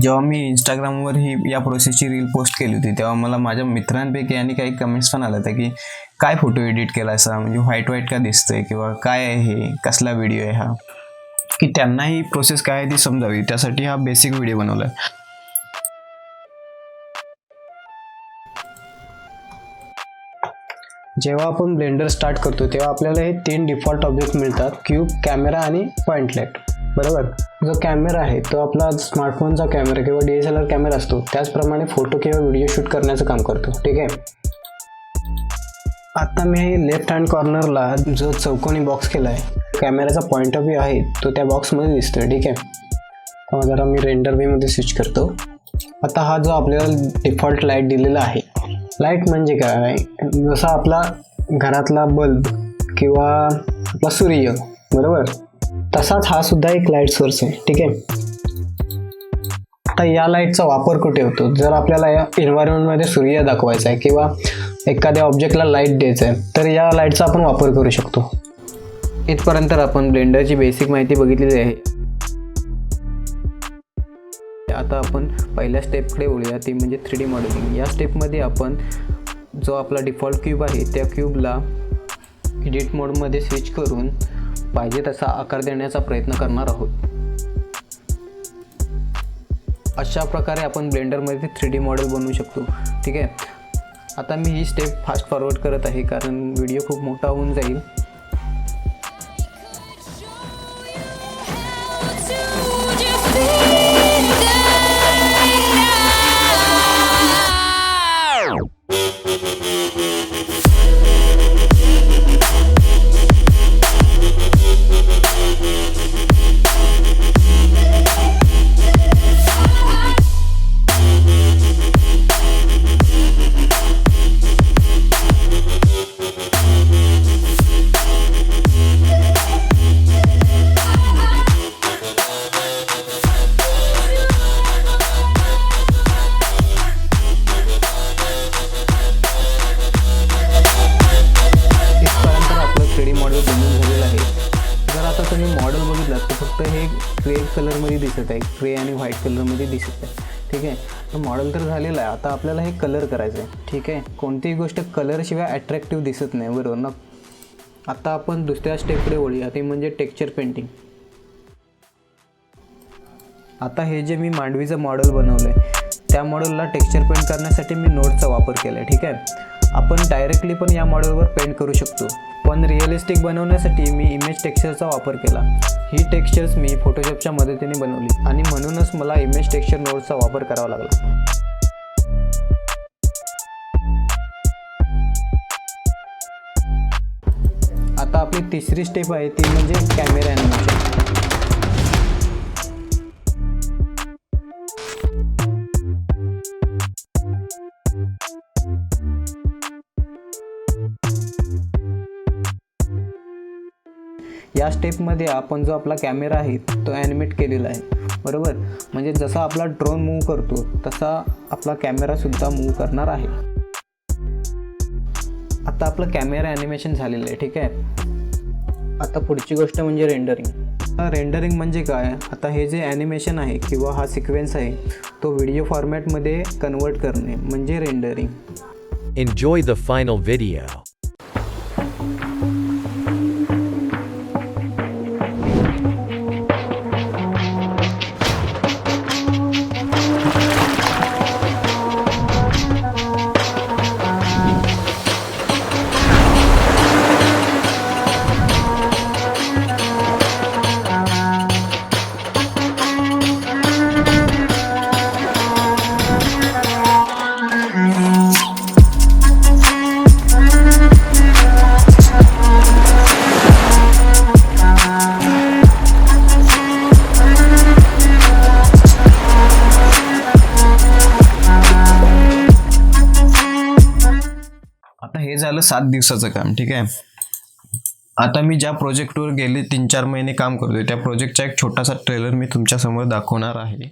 जेव्हा मी इंस्टाग्रामवर ही या प्रोसेसची रील पोस्ट केली होती तेव्हा मला माझ्या मित्रांपैकी आणि काही कमेंट्स पण आल्या होत्या की काय फोटो एडिट केला असा, म्हणजे व्हाईट का दिसतंय किंवा काय आहे हे, कसला व्हिडिओ आहे हा, की त्यांना ही प्रोसेस काय आहे ती समजावी त्यासाठी हा बेसिक व्हिडिओ बनवला आहे. जेव्हा आपण ब्लेंडर स्टार्ट करतो तेव्हा आपल्याला हे 3 डिफॉल्ट ऑब्जेक्ट मिळतात, क्यूब, कॅमेरा आणि पॉइंट लाईट. बरोबर. जो कॅमेरा आहे तो आपला स्मार्टफोनचा कॅमेरा किंवा DSLR कॅमेरा असतो त्याचप्रमाणे फोटो किंवा व्हिडिओ शूट करण्याचं काम करतो. ठीक आहे. आता मी लेफ्ट हँड कॉर्नरला जो चौकोनी बॉक्स केला आहे, कॅमेराचा पॉइंट ऑफ व्ह्यू आहे तो त्या बॉक्समध्ये दिसतोय. ठीक आहे. जरा मी रेंडर वेमध्ये स्विच करतो. आता हा जो आपल्याला डिफॉल्ट लाईट दिलेला आहे, लाईट म्हणजे काय, जसा आपला घरातला बल्ब किंवा आपला सूर्य, बरोबर, तसाच हा सुद्धा एक लाईट सोर्स आहे. ठीक आहे. आता या लाईटचा वापर कुठे होतो, जर आपल्याला या एन्व्हायरमेंटमध्ये सूर्य दाखवायचा आहे किंवा एखाद्या ऑब्जेक्टला लाईट द्यायचं आहे तर या लाईटचा आपण वापर करू शकतो. इथपर्यंत आपण ब्लेंडरची बेसिक माहिती बघितलेली आहे. आता आपण पहिल्या स्टेपकडे वळूया, ती म्हणजे 3D मॉडेलिंग. या स्टेपमध्ये आपण जो आपला डिफॉल्ट क्यूब आहे त्या क्यूबला एडिट मोडमध्ये स्विच करून पाहिजे तसा आकार देण्याचा प्रयत्न करणार आहोत. अशा प्रकारे आपण ब्लेंडरमध्ये 3D मॉडेल बनवू शकतो. ठीक आहे. आता मी ही स्टेप फास्ट फॉरवर्ड करत आहे कारण व्हिडिओ खूप मोठा होऊन जाईल. तुम्ही मॉडेल बघितलं तर फक्त हे ग्रे कलरमध्ये दिसत आहे, ग्रे आणि व्हाईट कलरमध्ये दिसत आहे. ठीक आहे. तर मॉडेल तर झालेलं आहे. आता आपल्याला हे कलर करायचं आहे. ठीक आहे. कोणतीही गोष्ट कलरशिवाय अट्रॅक्टिव्ह दिसत नाही, बरोबर ना. आता आपण दुसऱ्या स्टेपकडे वळूया, ते म्हणजे टेक्स्चर पेंटिंग. आता हे जे मी मांडवीचं मॉडेल बनवलं आहे त्या मॉडेलला टेक्स्चर पेंट करण्यासाठी मी नोडचा वापर केला आहे. ठीक आहे. आपण डायरेक्टली पण या मॉडेलवर पेंट करू शकतो, पण रिअलिस्टिक बनवण्यासाठी मी इमेज टेक्स्चरचा वापर केला. ही टेक्स्चर्स मी फोटोशॉपच्या मदतीने बनवली आणि म्हणूनच मला इमेज टेक्स्चर नोडचा वापर करावा लागला. आता आपली तिसरी स्टेप आहे ती म्हणजे कॅमेरा ॲनिमेशन. या स्टेपमध्ये आपण जो आपला कॅमेरा आहे तो ॲनिमेट केलेला आहे, बरोबर. म्हणजे जसा आपला ड्रोन मूव्ह करतो तसा आपला कॅमेरासुद्धा मूव्ह करणार आहे. आता आपलं कॅमेरा ॲनिमेशन झालेलं आहे. ठीक आहे. आता पुढची गोष्ट म्हणजे रेंडरिंग. रेंडरिंग म्हणजे काय, आता हे जे ॲनिमेशन आहे किंवा हा सिक्वेन्स आहे तो व्हिडिओ फॉर्मॅटमध्ये कन्वर्ट करणे म्हणजे rendering. Enjoy the final video. आता हे झालं 7 दिवसाचं काम. ठीक आहे. आता मी ज्या प्रोजेक्टवर गेले 3-4 महिने काम करतोय त्या प्रोजेक्टचा एक छोटासा ट्रेलर मी तुमच्यासमोर दाखवणार आहे.